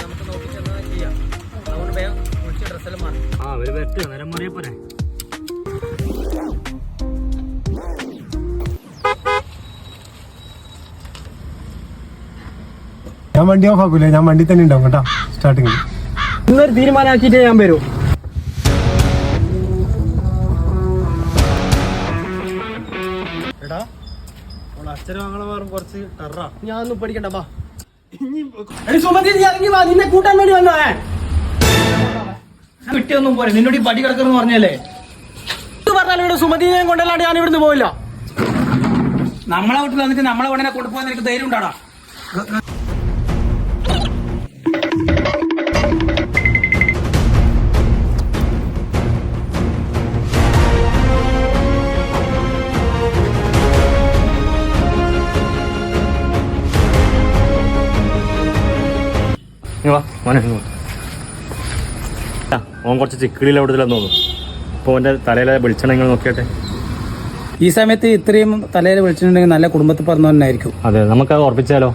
നമുക്ക് നോക്കി ചെന്നാൽ ചെയ്യാം. അതുകൊണ്ട് വേഗം കുളിച്ച് ഡ്രസ്സെല്ലാം മാറി. ഒരു വെറ്റ് നേരം മാറിയ പോരെ. ഞാൻ വണ്ടി ഓഫ് ആക്കൂലേ, ഞാൻ വണ്ടി തന്നെ ഉണ്ടാവും കേട്ടോ സ്റ്റാർട്ടിങ്. ഇന്നൊരു തീരുമാനമാക്കിയിട്ട് ഞാൻ വരൂ. എടാ അച്ഛനും അങ്ങനെ മാറും കുറച്ച് ടെററാ. ഞാൻ ഒന്നും പഠിക്കണ്ട ബാ. സുമതി ഇറങ്ങി വാ, നിന്നെ കൂട്ടാൻ വേണ്ടി വന്നോ. കിട്ടിയൊന്നും പോലെ നിന്നോട് ഈ പടി കിടക്കുന്നു പറഞ്ഞല്ലേ. പറഞ്ഞാലും ഇവിടെ സുമതിനെ കൊണ്ടല്ലാണ്ട് ഞാൻ ഇവിടുന്ന് പോയില്ല. നമ്മളെ വീട്ടിൽ വന്നിട്ട് നമ്മളെ ഉടനെ കൊണ്ടുപോകാൻ എനിക്ക് ധൈര്യം ഉണ്ടാടാ. ഓൻ കുറച്ച് ചിക്കിളിയിൽ അവിടുത്തെ തോന്നും. അപ്പോൾ ഓൻ്റെ തലയിലെ വെളിച്ചെണ്ണങ്ങൾ നോക്കിയാട്ടെ. ഈ സമയത്ത് ഇത്രയും തലയിൽ വിളിച്ചിട്ടുണ്ടെങ്കിൽ നല്ല കുടുംബത്തിൽ പറഞ്ഞവനായിരിക്കും. അതെ, നമുക്കത് ഉറപ്പിച്ചാലോ.